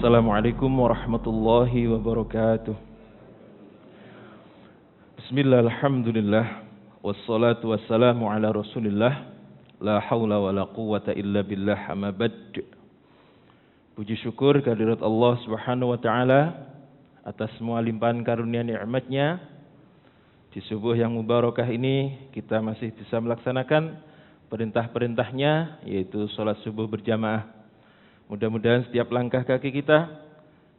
Assalamualaikum warahmatullahi wabarakatuh. Bismillah, alhamdulillah, wassalatu wassalamu ala rasulillah, la hawla wa la quwwata illa billah, amma bad. Puji syukur kehadirat Allah subhanahu wa ta'ala atas semua limpahan karunia nikmatnya. Di subuh yang mubarakah ini kita masih bisa melaksanakan perintah-perintahnya, yaitu sholat subuh berjamaah. Mudah-mudahan setiap langkah kaki kita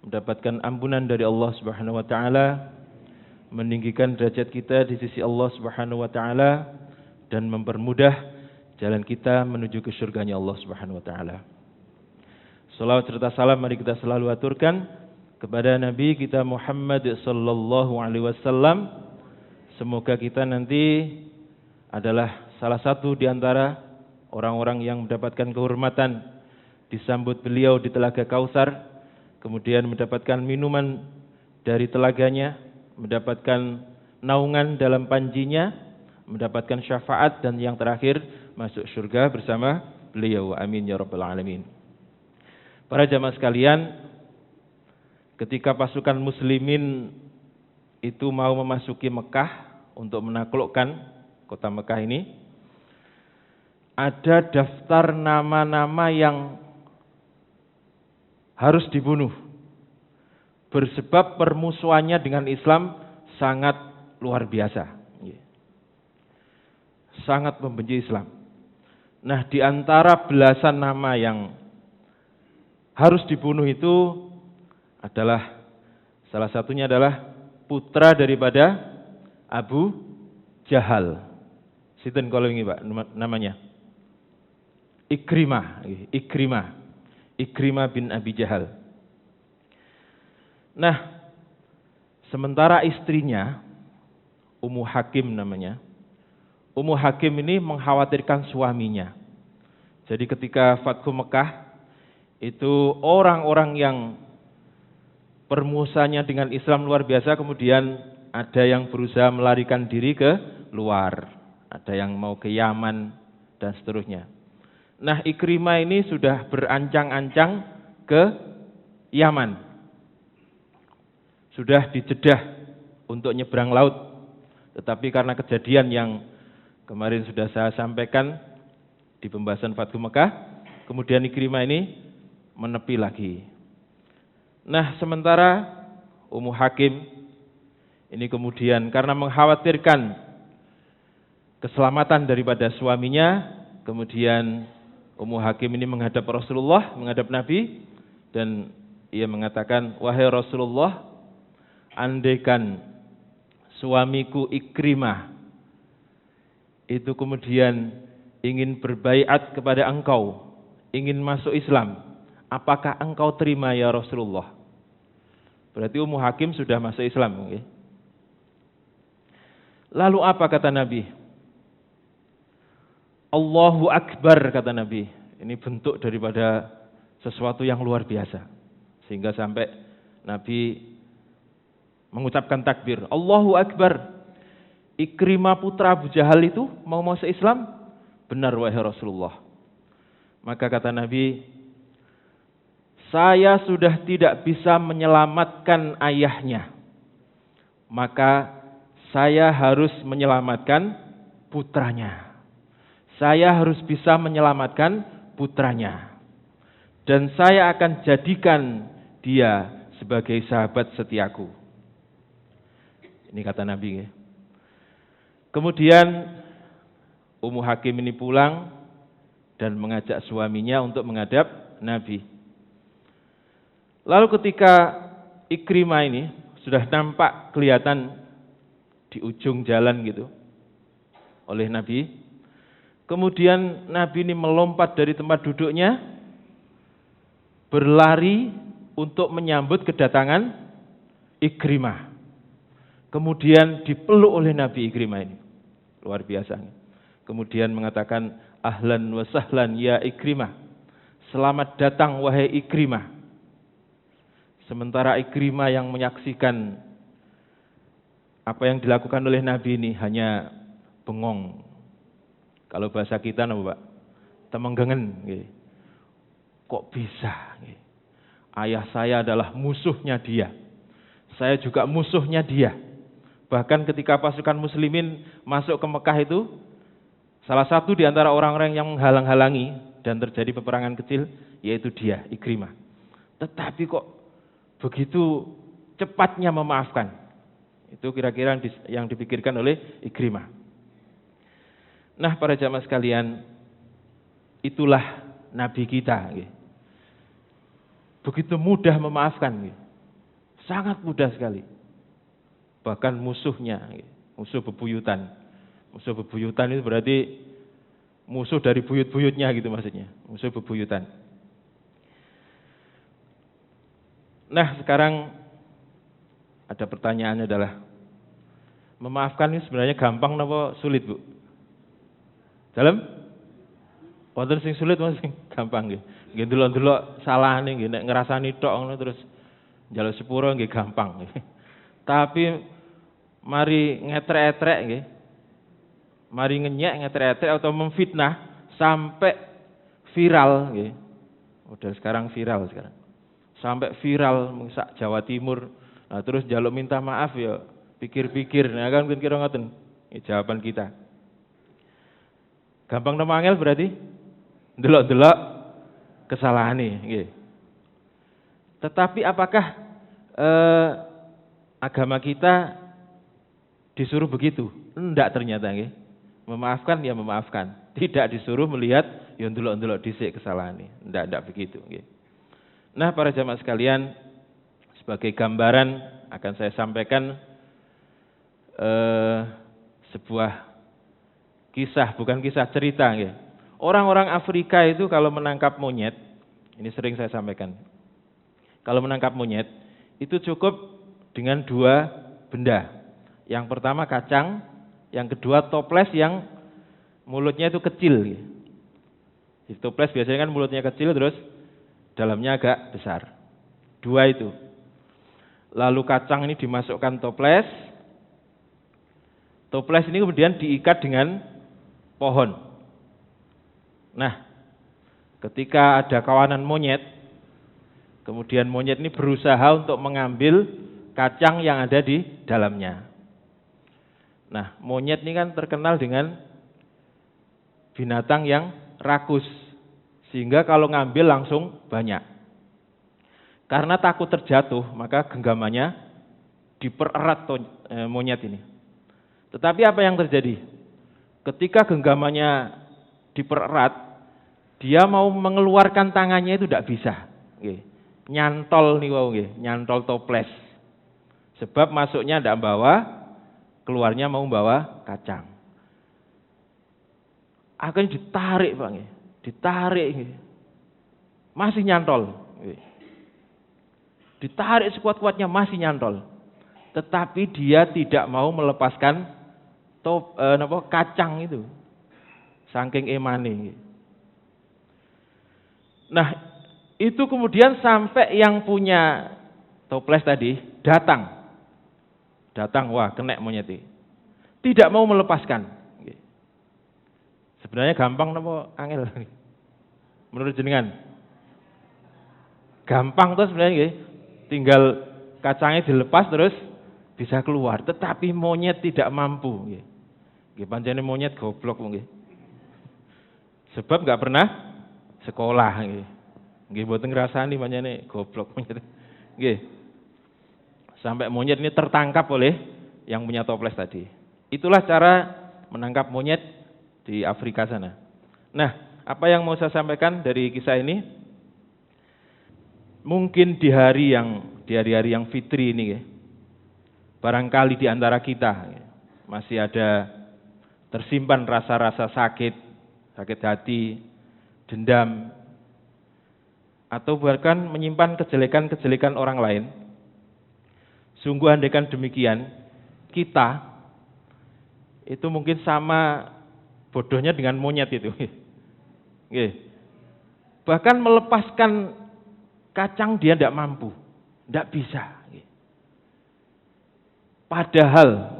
mendapatkan ampunan dari Allah Subhanahu wa taala, meninggikan derajat kita di sisi Allah Subhanahu wa taala, dan mempermudah jalan kita menuju ke surganya Allah Subhanahu wa taala. Salawat serta salam mari kita selalu aturkan kepada Nabi kita Muhammad sallallahu alaihi wasallam. Semoga kita nanti adalah salah satu di antara orang-orang yang mendapatkan kehormatan disambut beliau di Telaga Kautsar, kemudian mendapatkan minuman dari telaganya, mendapatkan naungan dalam panjinya, mendapatkan syafaat, dan yang terakhir masuk surga bersama beliau. Amin ya rabbal alamin. Para jamaah sekalian, ketika pasukan muslimin itu mau memasuki Mekah untuk menaklukkan kota Mekah ini, ada daftar nama-nama yang harus dibunuh, bersebab permusuhannya dengan Islam sangat luar biasa, sangat membenci Islam. Nah, di antara belasan nama yang harus dibunuh itu adalah, salah satunya adalah putra daripada Abu Jahal. Sinten kalau ini Pak namanya? Ikrimah bin Abi Jahal. Nah, sementara istrinya, Ummu Hakim namanya, Ummu Hakim ini mengkhawatirkan suaminya. Jadi ketika Fathu Mekah, itu orang-orang yang permusuhannya dengan Islam luar biasa, kemudian ada yang berusaha melarikan diri ke luar, ada yang mau ke Yaman, dan seterusnya. Nah, Ikrimah ini sudah berancang-ancang ke Yaman. Sudah dijedah untuk nyebrang laut. Tetapi karena kejadian yang kemarin sudah saya sampaikan di pembahasan Fathu Mekah, kemudian Ikrimah ini menepi lagi. Nah, sementara Ummu Hakim ini kemudian karena mengkhawatirkan keselamatan daripada suaminya, kemudian Ummu Hakim ini menghadap Rasulullah, menghadap Nabi, dan ia mengatakan, wahai Rasulullah, andaikan suamiku Ikrimah itu kemudian ingin berbaiat kepada engkau, ingin masuk Islam, apakah engkau terima ya Rasulullah? Berarti Ummu Hakim sudah masuk Islam. Okay? Lalu apa kata Nabi? Allahu Akbar, kata Nabi. Ini bentuk daripada sesuatu yang luar biasa. Sehingga sampai Nabi mengucapkan takbir. Allahu Akbar. Ikrimah putra Abu Jahal itu mau masuk Islam? Benar wahai Rasulullah. Maka kata Nabi, saya sudah tidak bisa menyelamatkan ayahnya. Maka saya harus menyelamatkan putranya. Saya harus bisa menyelamatkan putranya. Dan saya akan jadikan dia sebagai sahabat setiaku. Ini kata Nabi. Kemudian Ummu Hakim ini pulang dan mengajak suaminya untuk menghadap Nabi. Lalu ketika Ikrimah ini sudah nampak kelihatan di ujung jalan gitu oleh Nabi, kemudian Nabi ini melompat dari tempat duduknya, berlari untuk menyambut kedatangan Ikrimah. Kemudian dipeluk oleh Nabi Ikrimah ini. Luar biasa. Kemudian mengatakan, ahlan wa sahlan ya Ikrimah. Selamat datang wahai Ikrimah. Sementara Ikrimah yang menyaksikan apa yang dilakukan oleh Nabi ini hanya bengong. Kalau bahasa kita, Pak, temenggengen. Kok bisa? ayah saya adalah musuhnya dia. Saya juga musuhnya dia. Bahkan ketika pasukan muslimin masuk ke Mekah itu, salah satu di antara orang-orang yang menghalang-halangi dan terjadi peperangan kecil, yaitu dia, Ikrimah. Tetapi kok begitu cepatnya memaafkan. Itu kira-kira yang dipikirkan oleh Ikrimah. Nah, para jamaah sekalian, itulah Nabi kita. Begitu mudah memaafkan. Sangat mudah sekali. Bahkan musuhnya, musuh bebuyutan. Musuh bebuyutan itu berarti musuh dari buyut-buyutnya gitu maksudnya. Musuh bebuyutan. Nah, sekarang ada pertanyaannya adalah, memaafkan ini sebenarnya gampang apa sulit, Bu? Dalam? Wonten sing sulit sing gampang nggih. Nggih delok-delok salahane nggih, nek ngrasani tok ngono terus njaluk sepuro nggih gampang. Tapi mari ngetrek-etrek nggih. Mari ngenyek ngetrek-etrek atau memfitnah sampai viral nggih. Udah sekarang viral sekarang. Sampai viral sak Jawa Timur. Nah, terus njaluk minta maaf ya pikir-pikir. Nah kan kira ngoten jawaban kita. Gampang napa angel berarti? Delok-delok kesalahane nggih. Tetapi apakah agama kita disuruh begitu? Enggak ternyata nggih. Memaafkan ya memaafkan. Tidak disuruh melihat ya ndelok-ndelok dhisik kesalahane. Enggak begitu nggih. Nah, para jamaah sekalian, sebagai gambaran akan saya sampaikan sebuah kisah, bukan kisah, cerita nggih. Orang-orang Afrika itu kalau menangkap monyet, ini sering saya sampaikan. Kalau menangkap monyet itu cukup dengan dua benda. Yang pertama kacang, yang kedua toples yang mulutnya itu kecil. Di toples biasanya kan mulutnya kecil terus dalamnya agak besar. Dua itu. Lalu kacang ini dimasukkan toples. Toples ini kemudian diikat dengan pohon. Nah, ketika ada kawanan monyet, kemudian monyet ini berusaha untuk mengambil kacang yang ada di dalamnya. Nah, monyet ini kan terkenal dengan binatang yang rakus, sehingga kalau ngambil langsung banyak. Karena takut terjatuh, maka genggamannya dipererat monyet ini. Tetapi apa yang terjadi? Ketika genggamannya dipererat, dia mau mengeluarkan tangannya itu tidak bisa. Nyantol nih wow, nyantol toples. Sebab masuknya tidak bawa, keluarnya mau bawa kacang. Akan ditarik Pak, ditarik. Masih nyantol. Ditarik sekuat-kuatnya masih nyantol. Tetapi dia tidak mau melepaskan kacang itu. Saking emane. Nah, itu kemudian sampai yang punya toples tadi datang, wah kena monyet ini. Tidak mau melepaskan. Sebenarnya gampang napa angel? Menurut jenengan? Gampang tuh sebenarnya nggih. Tinggal kacangnya dilepas terus bisa keluar. Tetapi monyet tidak mampu nggih. Nggih pancene monyet goblok nggih. Sebab enggak pernah sekolah nggih. Nggih mboten ngrasani pancene goblok monyet. Nggih. Sampai monyet ini tertangkap oleh yang punya toples tadi. Itulah cara menangkap monyet di Afrika sana. Nah, apa yang mau saya sampaikan dari kisah ini? Mungkin di hari-hari yang fitri ini, barangkali di antara kita masih ada tersimpan rasa-rasa sakit hati, dendam, atau bahkan menyimpan kejelekan-kejelekan orang lain. Sungguh andaikan demikian, kita itu mungkin sama bodohnya dengan monyet itu. Bahkan melepaskan kacang dia tidak mampu, tidak bisa. Padahal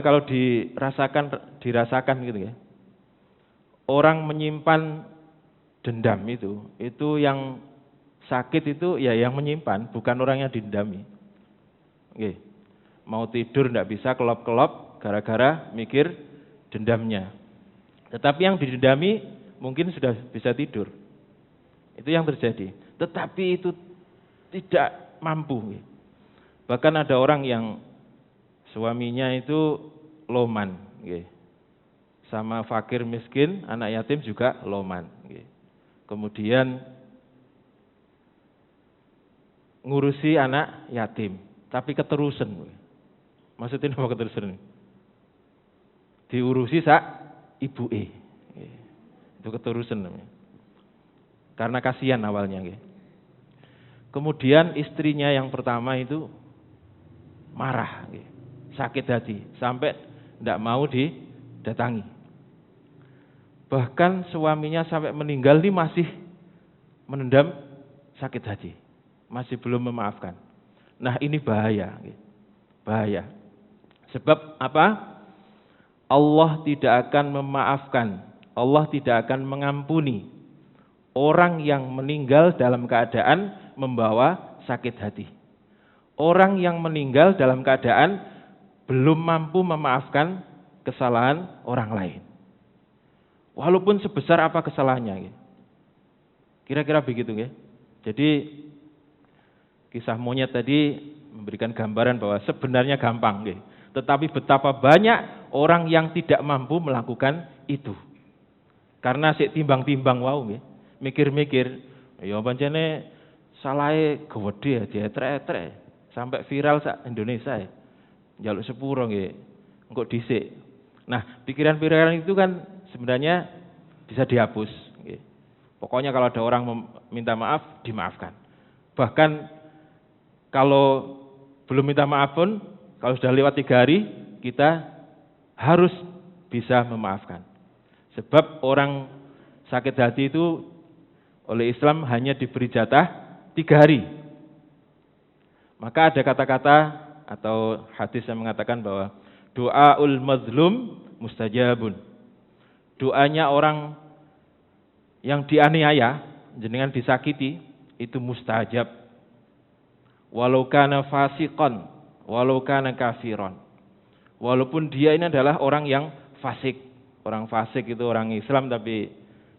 kalau dirasakan gitu ya, orang menyimpan dendam itu yang sakit itu ya yang menyimpan, bukan orang yang didendami. Nggih. Mau tidur ndak bisa kelop-kelop gara-gara mikir dendamnya. Tetapi yang didendami mungkin sudah bisa tidur. Itu yang terjadi. Tetapi itu tidak mampu. Bahkan ada orang yang suaminya itu loman, sama fakir miskin, anak yatim juga loman. Kemudian ngurusi anak yatim, tapi keterusan. Maksudnya apa keterusan? Diurusi sak ibuke. Itu keterusan namanya. Karena kasihan awalnya. Kemudian istrinya yang pertama itu marah, sakit hati, sampai tidak mau didatangi. Bahkan suaminya sampai meninggal ini masih menendam sakit hati, masih belum memaafkan. Nah ini bahaya, bahaya. Sebab apa? Allah tidak akan memaafkan, Allah tidak akan mengampuni orang yang meninggal dalam keadaan membawa sakit hati. Orang yang meninggal dalam keadaan belum mampu memaafkan kesalahan orang lain. Walaupun sebesar apa kesalahannya. Kira-kira begitu. Jadi kisah monyet tadi memberikan gambaran bahwa sebenarnya gampang. Tetapi betapa banyak orang yang tidak mampu melakukan itu. Karena sik timbang-timbang wau. Mikir-mikir, ya pancene salahe gede dietrek-etrek. Sampai viral sak Indonesia njaluk sepuro nggih engko dhisik. Nah, pikiran-pikiran itu kan sebenarnya bisa dihapus nggih. Pokoknya kalau ada orang minta maaf, dimaafkan. Bahkan kalau belum minta maaf pun, kalau sudah lewat 3 hari, kita harus bisa memaafkan. Sebab orang sakit hati itu oleh Islam hanya diberi jatah 3 hari. Maka ada kata-kata atau hadis yang mengatakan bahwa doaul mazlum mustajabun. Doanya orang yang dianiaya, jenengan disakiti, itu mustajab. Walau kana fasiqan, walau kana kafiron. Walaupun dia ini adalah orang yang fasik. Orang fasik itu orang Islam tapi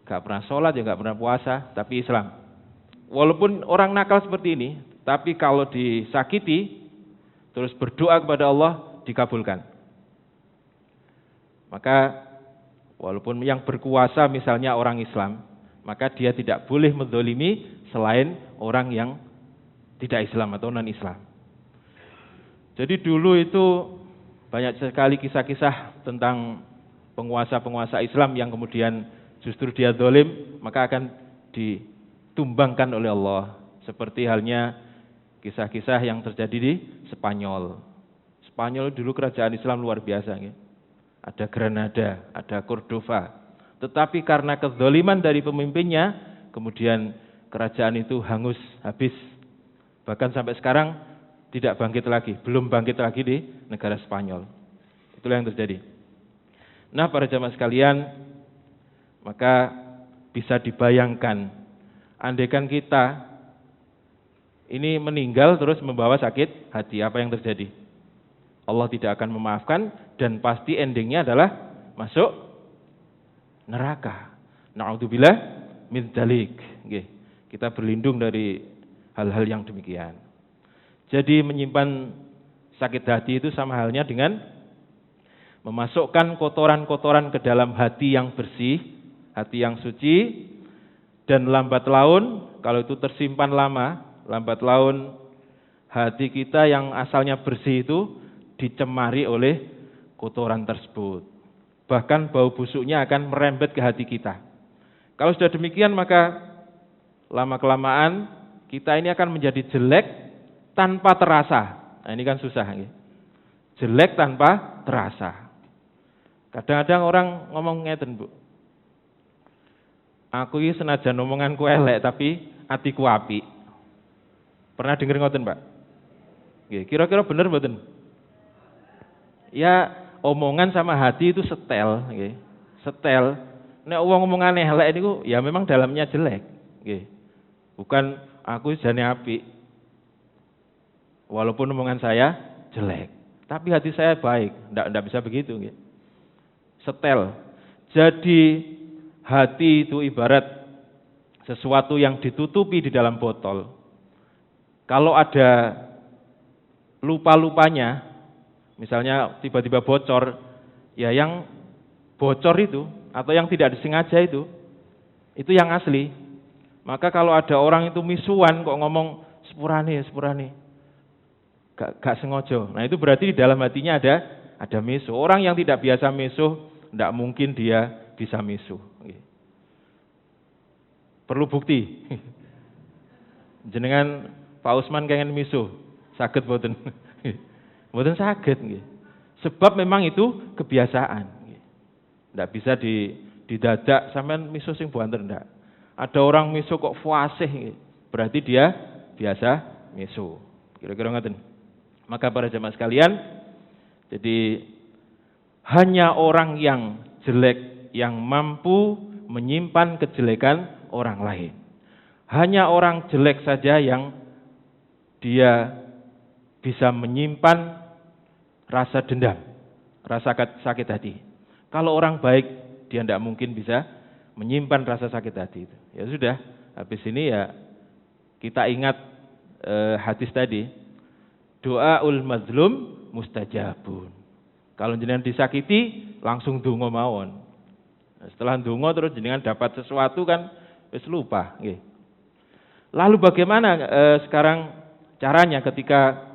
gak pernah sholat, ya gak pernah puasa, tapi Islam. Walaupun orang nakal seperti ini, tapi kalau disakiti, terus berdoa kepada Allah, dikabulkan. Maka walaupun yang berkuasa misalnya orang Islam, maka dia tidak boleh menzalimi selain orang yang tidak Islam atau non-Islam. Jadi dulu itu banyak sekali kisah-kisah tentang penguasa-penguasa Islam yang kemudian justru dia zalim, maka akan ditumbangkan oleh Allah. Seperti halnya kisah-kisah yang terjadi di Spanyol. Spanyol dulu kerajaan Islam luar biasa. Ada Granada, ada Cordova. Tetapi karena kezaliman dari pemimpinnya, kemudian kerajaan itu hangus, habis. Bahkan sampai sekarang tidak bangkit lagi, belum bangkit lagi di negara Spanyol. Itulah yang terjadi. Nah, para jamaah sekalian, maka bisa dibayangkan, andaikan kita ini meninggal terus membawa sakit hati, apa yang terjadi? Allah tidak akan memaafkan dan pasti endingnya adalah masuk neraka. Na'udzubillah min dzalik. Kita berlindung dari hal-hal yang demikian. Jadi menyimpan sakit hati itu sama halnya dengan memasukkan kotoran-kotoran ke dalam hati yang bersih, hati yang suci, dan lambat laun kalau itu tersimpan lama, lambat laun hati kita yang asalnya bersih itu dicemari oleh kotoran tersebut. Bahkan bau busuknya akan merembet ke hati kita. Kalau sudah demikian maka lama-kelamaan kita ini akan menjadi jelek tanpa terasa. Nah ini kan susah. Jelek tanpa terasa. Kadang-kadang orang ngomong ngeten, Bu. Aku ini senajan omonganku elek tapi atiku api. Pernah dengar ngoten, Pak? Kira-kira bener mboten? Ya, omongan sama hati itu setel, Setel. Nek wong ngomongane elek niku ya memang dalamnya jelek, Bukan aku jane apik, walaupun omongan saya jelek, tapi hati saya baik. Nggak bisa begitu. Gitu. Setel. Jadi hati itu ibarat sesuatu yang ditutupi di dalam botol. Kalau ada lupa-lupanya, misalnya tiba-tiba bocor, ya yang bocor itu atau yang tidak disengaja itu yang asli. Maka kalau ada orang itu misuan kok ngomong sepurane, gak sengaja. Nah itu berarti di dalam hatinya ada misuh. Orang yang tidak biasa misuh, tidak mungkin dia bisa misuh. Perlu bukti. Jenengan Pak Usman pengen misuh, saged boten? Boten saged nggih. Sebab memang itu kebiasaan. Tidak bisa didadak sampean misuh sing buanten ndak. Ada orang misuh kok fasih, berarti dia biasa misuh. Kira-kira ngoten. Maka para jemaah sekalian, jadi hanya orang yang jelek yang mampu menyimpan kejelekan orang lain. Hanya orang jelek saja yang dia bisa menyimpan rasa dendam, rasa sakit hati. Kalau orang baik, dia tidak mungkin bisa menyimpan rasa sakit hati itu. Ya sudah, habis ini ya kita ingat hadis tadi, doaul mazlum mustajabun. Kalau jenengan disakiti, langsung donga mawon. Setelah donga terus jenengan dapat sesuatu kan wis lupa. Lalu bagaimana sekarang caranya ketika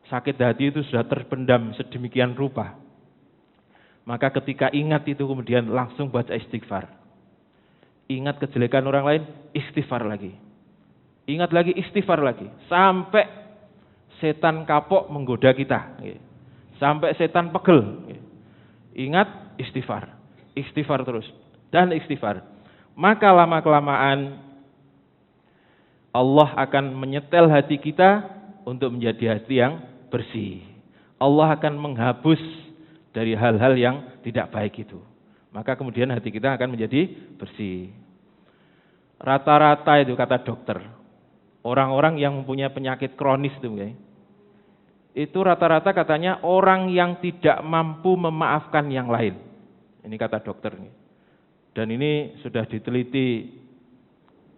sakit hati itu sudah terpendam sedemikian rupa? Maka ketika ingat itu kemudian langsung baca istighfar. Ingat kejelekan orang lain, istighfar lagi. Ingat lagi, istighfar lagi. Sampai setan kapok menggoda kita. Sampai setan pegel. Ingat, istighfar. Istighfar terus. Dan istighfar. Maka lama-kelamaan Allah akan menyetel hati kita untuk menjadi hati yang bersih. Allah akan menghapus dari hal-hal yang tidak baik itu. Maka kemudian hati kita akan menjadi bersih. Rata-rata itu kata dokter, orang-orang yang mempunyai penyakit kronis itu rata-rata katanya orang yang tidak mampu memaafkan yang lain. Ini kata dokter. Dan ini sudah diteliti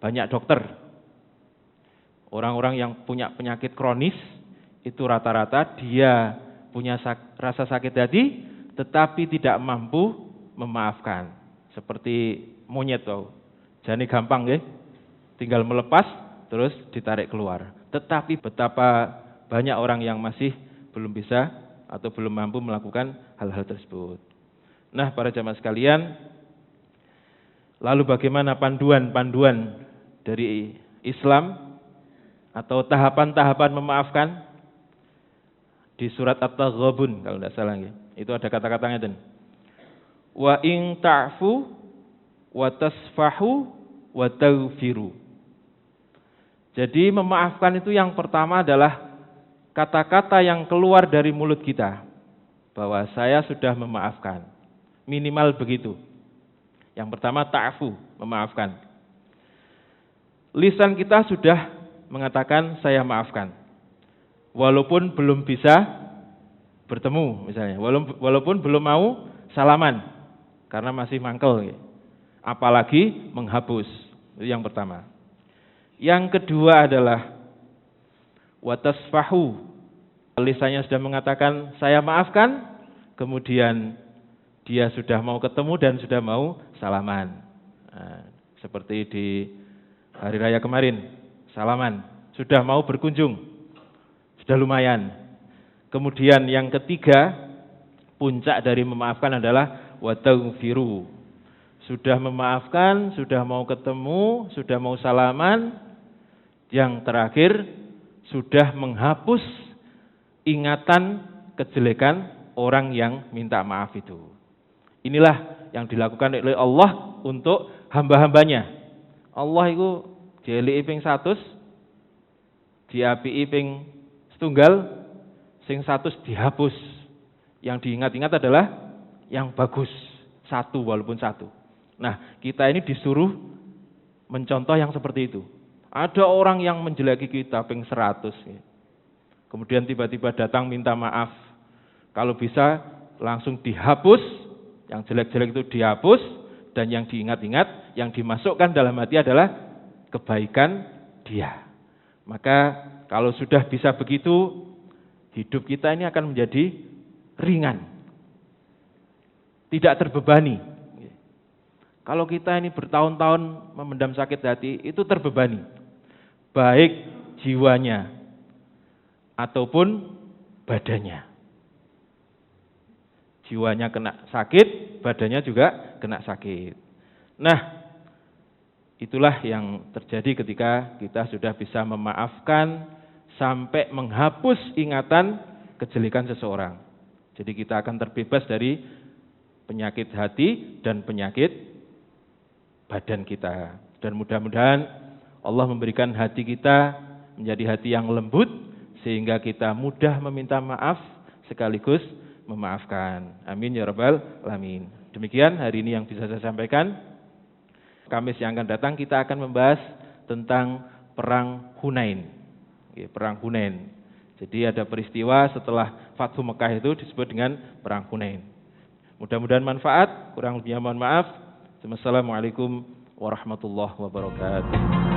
banyak dokter. Orang-orang yang punya penyakit kronis itu rata-rata dia punya rasa sakit hati tetapi tidak mampu memaafkan. Seperti monyet tau. Jane gampang nggih. Tinggal melepas terus ditarik keluar. Tetapi betapa banyak orang yang masih belum bisa atau belum mampu melakukan hal-hal tersebut. Nah, para jamaah sekalian, lalu bagaimana panduan-panduan dari Islam atau tahapan-tahapan memaafkan? Di surat At-Taghabun kalau tidak salah ya. Itu ada kata-katanya dan wa in ta'fu wa tasfahu wa taghfiru. Jadi memaafkan itu yang pertama adalah kata-kata yang keluar dari mulut kita bahwa saya sudah memaafkan. Minimal begitu. Yang pertama ta'fu, memaafkan. Lisan kita sudah mengatakan saya maafkan. Walaupun belum bisa bertemu misalnya, walaupun belum mau salaman karena masih mangkel, apalagi menghapus. Itu yang pertama. Yang kedua adalah watasfahu, lisannya sudah mengatakan saya maafkan, kemudian dia sudah mau ketemu dan sudah mau salaman. Nah, seperti di hari raya kemarin, salaman, sudah mau berkunjung. Sudah lumayan. Kemudian yang ketiga, puncak dari memaafkan adalah wa taghfiru. Sudah memaafkan, sudah mau ketemu, sudah mau salaman. Yang terakhir, sudah menghapus ingatan kejelekan orang yang minta maaf itu. Inilah yang dilakukan oleh Allah untuk hamba-hambanya. Allah itu dieliki ping 100, diapiki ping setunggal, sing 100 dihapus. Yang diingat-ingat adalah yang bagus, satu walaupun satu. Nah, kita ini disuruh mencontoh yang seperti itu. Ada orang yang menjeleki kita ping 100. Kemudian tiba-tiba datang minta maaf. Kalau bisa langsung dihapus, yang jelek-jelek itu dihapus, dan yang diingat-ingat, yang dimasukkan dalam hati adalah kebaikan dia. Maka kalau sudah bisa begitu, hidup kita ini akan menjadi ringan. Tidak terbebani. Kalau kita ini bertahun-tahun memendam sakit hati, itu terbebani. Baik jiwanya ataupun badannya. Jiwanya kena sakit, badannya juga kena sakit. Nah, itulah yang terjadi ketika kita sudah bisa memaafkan sampai menghapus ingatan kejelekan seseorang. Jadi kita akan terbebas dari penyakit hati dan penyakit badan kita. Dan mudah-mudahan Allah memberikan hati kita menjadi hati yang lembut, sehingga kita mudah meminta maaf sekaligus memaafkan. Amin ya rabbal alamin. Demikian hari ini yang bisa saya sampaikan. Kamis yang akan datang kita akan membahas tentang Perang Hunain. Perang Hunain. Jadi ada peristiwa setelah Fathu Mekah itu disebut dengan Perang Hunain. Mudah-mudahan manfaat, kurang lebihnya mohon maaf. Wassalamualaikum warahmatullahi wabarakatuh.